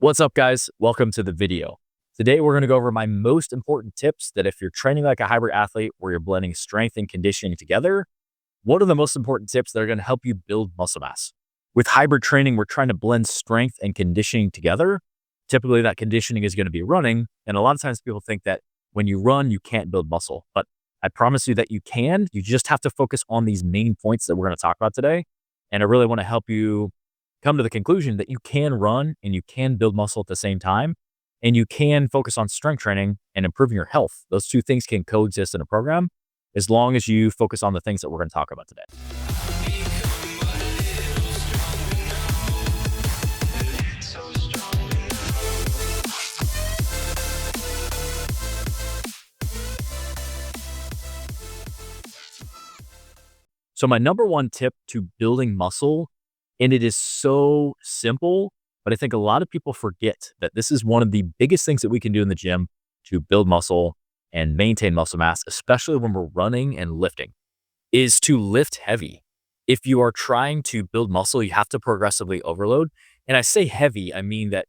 What's up, guys? Welcome to the video. Today, we're going to go over my most important tips that if you're training like a hybrid athlete where you're blending strength and conditioning together, what are the most important tips that are going to help you build muscle mass? With hybrid training, we're trying to blend strength and conditioning together. Typically, that conditioning is going to be running. And a lot of times people think that when you run, you can't build muscle. But I promise you that you can. You just have to focus on these main points that we're going to talk about today. And I really want to help you come to the conclusion that you can run and you can build muscle at the same time, and you can focus on strength training and improving your health. Those two things can coexist in a program as long as you focus on the things that we're going to talk about today. So my number one tip to building muscle, and it is so simple, but I think a lot of people forget that this is one of the biggest things that we can do in the gym to build muscle and maintain muscle mass, especially when we're running and lifting, is to lift heavy. If you are trying to build muscle, you have to progressively overload. And I say heavy, I mean that,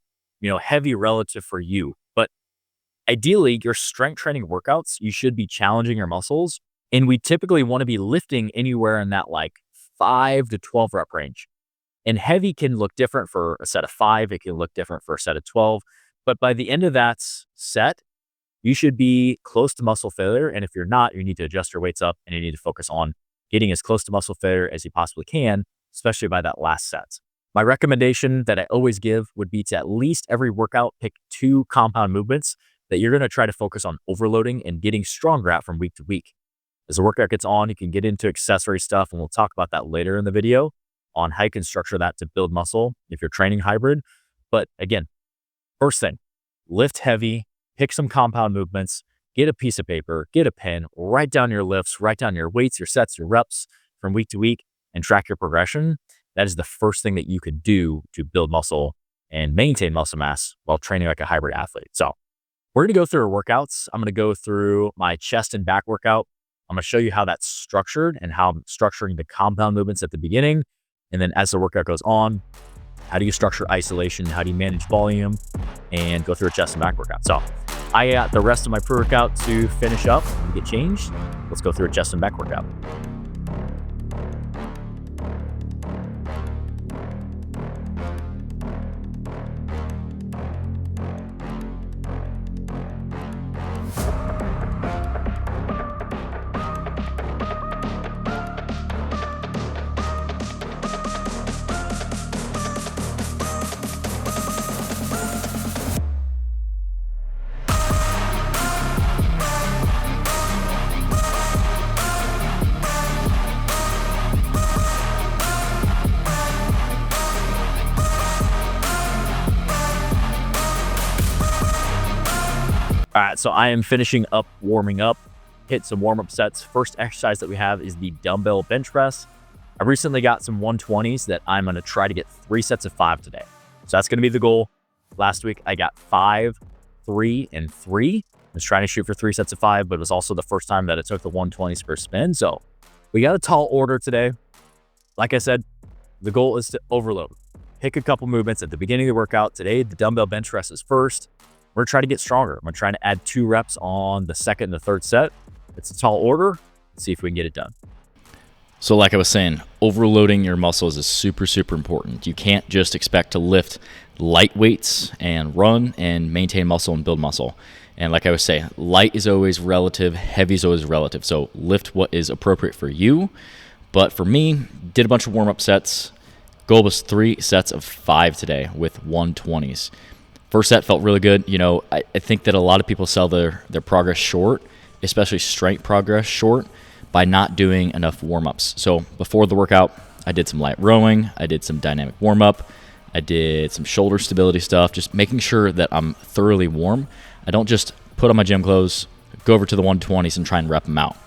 heavy relative for you. But ideally, your strength training workouts, you should be challenging your muscles. And we typically want to be lifting anywhere in that like 5 to 12 rep range. And heavy can look different for a set of 5. It can look different for a set of 12. But by the end of that set, you should be close to muscle failure. And if you're not, you need to adjust your weights up and you need to focus on getting as close to muscle failure as you possibly can, especially by that last set. My recommendation that I always give would be to at least every workout, pick 2 compound movements that you're going to try to focus on overloading and getting stronger at from week to week. As the workout gets on, you can get into accessory stuff, and we'll talk about that later in the video on how you can structure that to build muscle if you're training hybrid. But again, first thing, lift heavy, pick some compound movements, get a piece of paper, get a pen, write down your lifts, write down your weights, your sets, your reps from week to week, and track your progression. That is the first thing that you could do to build muscle and maintain muscle mass while training like a hybrid athlete. So we're going to go through our workouts. I'm going to go through my chest and back workout. I'm going to show you how that's structured and how I'm structuring the compound movements at the beginning. And then as the workout goes on, how do you structure isolation? How do you manage volume? And go through a chest and back workout. So I got the rest of my pre-workout to finish up and get changed. Let's go through a chest and back workout. All right, so I am finishing up warming up, hit some warm-up sets. First exercise that we have is the dumbbell bench press. I recently got some 120s that I'm going to try to get 3 sets of 5 today. So that's going to be the goal. Last week, I got 5, 3, and 3. I was trying to shoot for 3 sets of 5, but it was also the first time that I took the 120s per spin. So we got a tall order today. Like I said, the goal is to overload. Pick a couple movements at the beginning of the workout. Today, the dumbbell bench press is first. We're going to try to get stronger. I'm going to try to add 2 reps on the second and the third set. It's a tall order. Let's see if we can get it done. So like I was saying, overloading your muscles is super, super important. You can't just expect to lift light weights and run and maintain muscle and build muscle. And like I was saying, light is always relative, heavy is always relative. So lift what is appropriate for you. But for me, did a bunch of warm-up sets. Goal was 3 sets of 5 today with 120s. First set felt really good. I think that a lot of people sell their progress short, especially strength progress short, by not doing enough warm-ups. So before the workout, I did some light rowing. I did some dynamic warm-up. I did some shoulder stability stuff, just making sure that I'm thoroughly warm. I don't just put on my gym clothes, go over to the 120s and try and rep them out.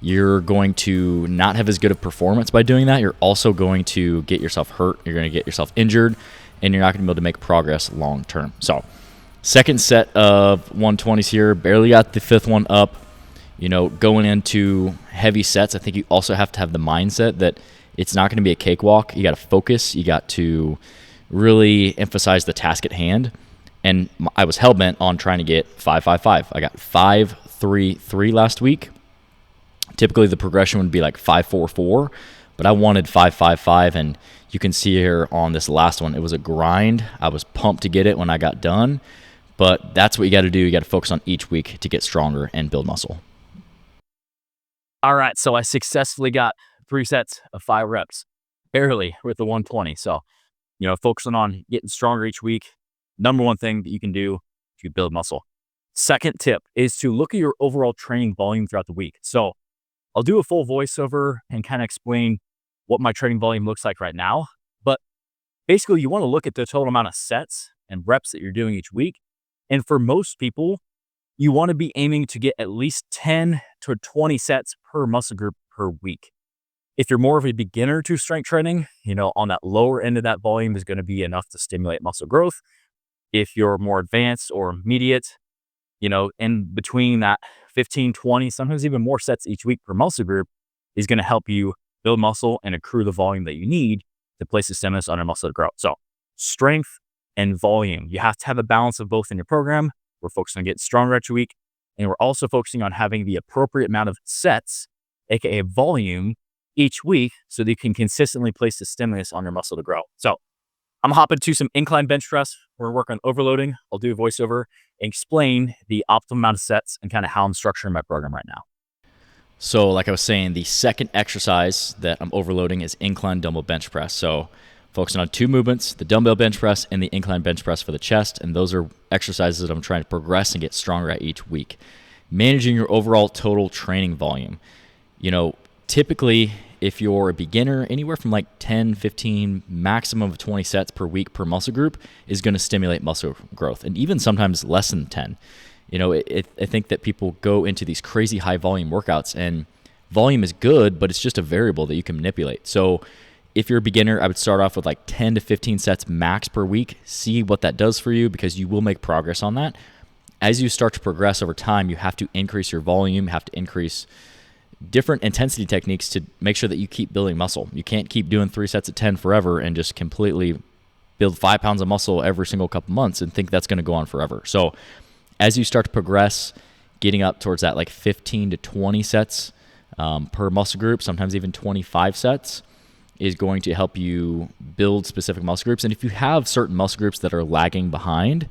You're going to not have as good of performance by doing that. You're also going to get yourself hurt. You're going to get yourself injured, and you're not going to be able to make progress long term. So second set of 120s here, barely got the 5th one up. Going into heavy sets, I think you also have to have the mindset that it's not going to be a cakewalk. You got to focus. You got to really emphasize the task at hand. And I was hell-bent on trying to get 5-5-5. I got 5-3-3 last week. Typically the progression would be like 5-4-4, but I wanted 5-5-5, and you can see here on this last one, it was a grind. I was pumped to get it when I got done, but that's what you got to do. You got to focus on each week to get stronger and build muscle. All right, so I successfully got 3 sets of 5 reps, barely with the 120. So, focusing on getting stronger each week, number one thing that you can do to build muscle. Second tip is to look at your overall training volume throughout the week. So I'll do a full voiceover and kind of explain what my training volume looks like right now. But basically, you want to look at the total amount of sets and reps that you're doing each week. And for most people, you want to be aiming to get at least 10 to 20 sets per muscle group per week. If you're more of a beginner to strength training, on that lower end of that volume is going to be enough to stimulate muscle growth. If you're more advanced or immediate, in between that 15, 20, sometimes even more sets each week per muscle group is going to help you build muscle and accrue the volume that you need to place the stimulus on your muscle to grow. So strength and volume, you have to have a balance of both in your program. We're focusing on getting stronger each week, and we're also focusing on having the appropriate amount of sets, aka volume, each week so that you can consistently place the stimulus on your muscle to grow. So I'm hopping to some incline bench press. We're working on overloading. I'll do a voiceover and explain the optimal amount of sets and kind of how I'm structuring my program right now. So like I was saying, the second exercise that I'm overloading is incline dumbbell bench press. So focusing on 2 movements, the dumbbell bench press and the incline bench press for the chest. And those are exercises that I'm trying to progress and get stronger at each week. Managing your overall total training volume. Typically, if you're a beginner, anywhere from like 10, 15, maximum of 20 sets per week per muscle group is going to stimulate muscle growth, and even sometimes less than 10. I think that people go into these crazy high volume workouts, and volume is good, but it's just a variable that you can manipulate. So if you're a beginner, I would start off with like 10 to 15 sets max per week. See what that does for you, because you will make progress on that. As you start to progress over time, you have to increase your volume, you have to increase different intensity techniques to make sure that you keep building muscle. You can't keep doing 3 sets at 10 forever and just completely build 5 pounds of muscle every single couple months and think that's going to go on forever. So as you start to progress, getting up towards that like 15 to 20 sets per muscle group, sometimes even 25 sets, is going to help you build specific muscle groups. And if you have certain muscle groups that are lagging behind,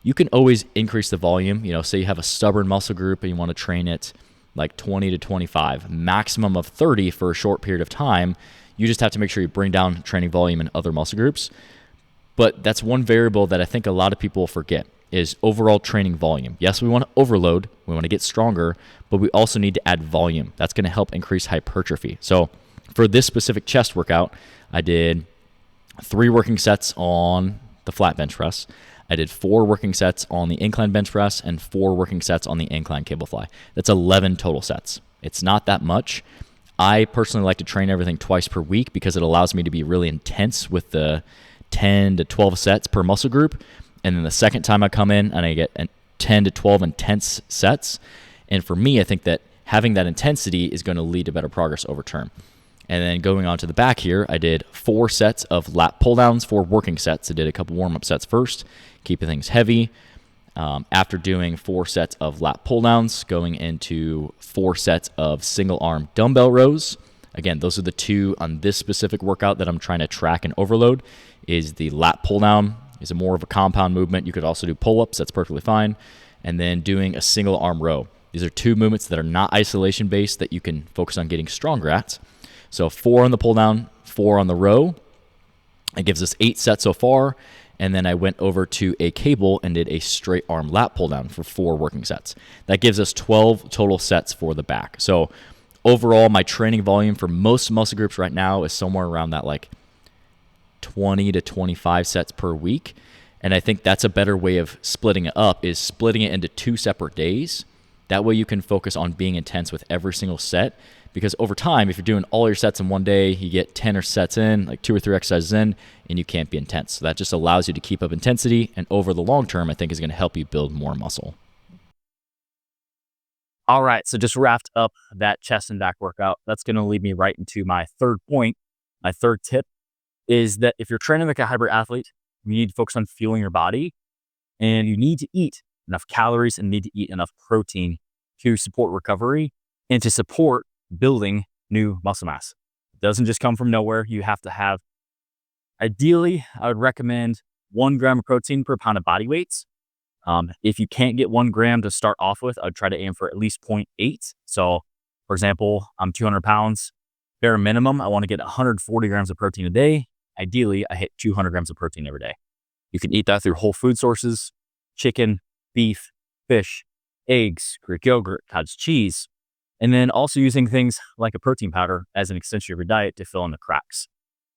you can always increase the volume. Say you have a stubborn muscle group and you want to train it like 20 to 25, maximum of 30 for a short period of time. You just have to make sure you bring down training volume in other muscle groups. But that's one variable that I think a lot of people forget, is overall training volume. Yes, we want to overload, we want to get stronger, but we also need to add volume. That's going to help increase hypertrophy. So for this specific chest workout, I did 3 working sets on the flat bench press. I did 4 working sets on the incline bench press and 4 working sets on the incline cable fly. That's 11 total sets. It's not that much. I personally like to train everything twice per week because it allows me to be really intense with the 10 to 12 sets per muscle group. And then the second time I come in and I get 10 to 12 intense sets. And for me, I think that having that intensity is going to lead to better progress over time. And then going on to the back here, I did 4 sets of lat pull downs, 4 working sets. I did a couple warm-up sets first, keeping things heavy. After doing 4 sets of lat pull downs, going into 4 sets of single arm dumbbell rows. Again, those are the 2 on this specific workout that I'm trying to track and overload. Is the lat pull down is a more of a compound movement. You could also do pull-ups. That's perfectly fine. And then doing a single arm row. These are 2 movements that are not isolation based that you can focus on getting stronger at. So 4 on the pull down, 4 on the row. It gives us 8 sets so far. And then I went over to a cable and did a straight arm lat pull down for 4 working sets. That gives us 12 total sets for the back. So overall, my training volume for most muscle groups right now is somewhere around that like 20 to 25 sets per week. And I think that's a better way of splitting it up, is splitting it into 2 separate days. That way you can focus on being intense with every single set. Because over time, if you're doing all your sets in one day, you get 10 or sets in, like 2 or 3 exercises in, and you can't be intense. So that just allows you to keep up intensity, and over the long term, I think is going to help you build more muscle. All right, so just wrapped up that chest and back workout. That's going to lead me right into my third point. My third tip is that if you're training like a hybrid athlete, You need to focus on fueling your body, and you need to eat enough calories and need to eat enough protein to support recovery and to support building new muscle mass. It doesn't just come from nowhere. You have to have, ideally, I would recommend 1 gram of protein per pound of body weight. If you can't get 1 gram to start off with, I'd try to aim for at least 0.8. So, for example, I'm 200 pounds. Bare minimum, I want to get 140 grams of protein a day. Ideally, I hit 200 grams of protein every day. You can eat that through whole food sources: chicken, beef, fish, eggs, Greek yogurt, cottage cheese, and then also using things like a protein powder as an extension of your diet to fill in the cracks.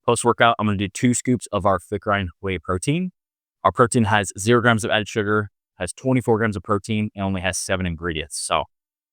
Post-workout, I'm going to do 2 scoops of our thick grind whey protein. Our protein has 0 grams of added sugar, has 24 grams of protein, and only has 7 ingredients. So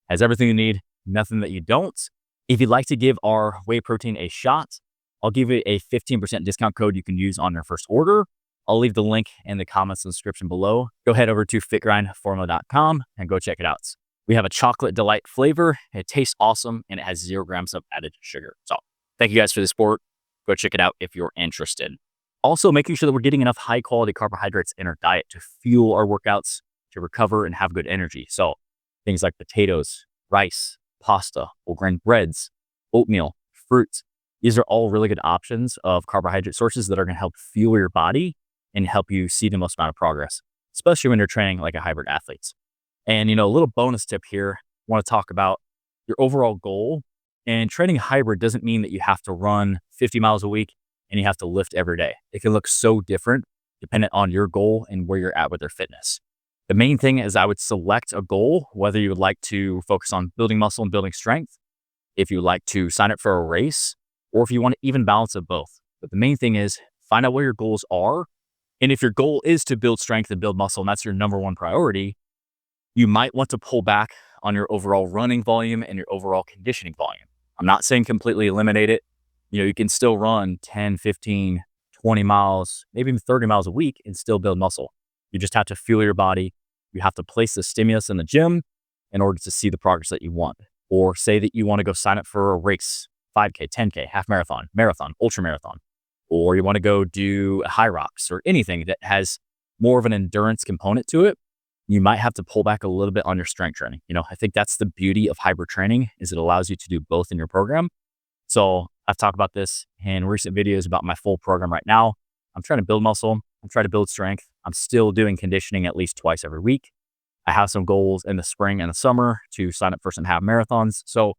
has everything you need, nothing that you don't. If you'd like to give our whey protein a shot, I'll give you a 15% discount code you can use on your first order. I'll leave the link in the comments and description below. Go head over to fitgrindformula.com and go check it out. We have a chocolate delight flavor. It tastes awesome, and it has 0 grams of added sugar. So thank you guys for the support. Go check it out if you're interested. Also, making sure that we're getting enough high quality carbohydrates in our diet to fuel our workouts, to recover and have good energy. So things like potatoes, rice, pasta, whole grain breads, oatmeal, fruits. These are all really good options of carbohydrate sources that are going to help fuel your body and help you see the most amount of progress, especially when you're training like a hybrid athlete. And, a little bonus tip here, I want to talk about your overall goal. And training hybrid doesn't mean that you have to run 50 miles a week and you have to lift every day. It can look so different dependent on your goal and where you're at with your fitness. The main thing is I would select a goal, whether you would like to focus on building muscle and building strength, if you would like to sign up for a race, or if you want to even balance of both. But the main thing is find out where your goals are. And if your goal is to build strength and build muscle, and that's your number one priority, you might want to pull back on your overall running volume and your overall conditioning volume. I'm not saying completely eliminate it. You can still run 10, 15, 20 miles, maybe even 30 miles a week and still build muscle. You just have to fuel your body. You have to place the stimulus in the gym in order to see the progress that you want. Or say that you want to go sign up for a race, 5K, 10K, half marathon, marathon, ultra marathon. Or you want to go do high rocks or anything that has more of an endurance component to it. You might have to pull back a little bit on your strength training. I think that's the beauty of hybrid training, is it allows you to do both in your program. So I've talked about this in recent videos about my full program right now. I'm trying to build muscle. I'm trying to build strength. I'm still doing conditioning at least twice every week. I have some goals in the spring and the summer to sign up for some half marathons. So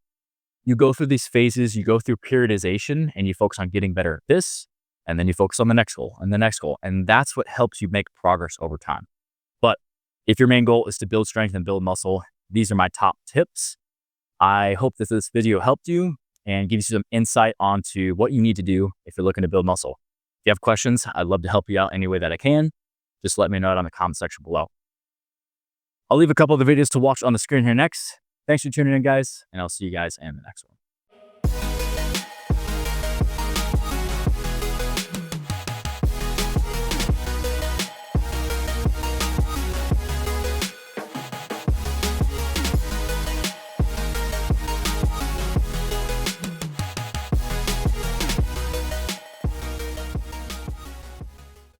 you go through these phases, you go through periodization, and you focus on getting better at this. And then you focus on the next goal and the next goal. And that's what helps you make progress over time. But if your main goal is to build strength and build muscle, these are my top tips. I hope that this video helped you and gives you some insight onto what you need to do if you're looking to build muscle. If you have questions, I'd love to help you out any way that I can. Just let me know it on the comment section below. I'll leave a couple of the videos to watch on the screen here next. Thanks for tuning in, guys, and I'll see you guys in the next one.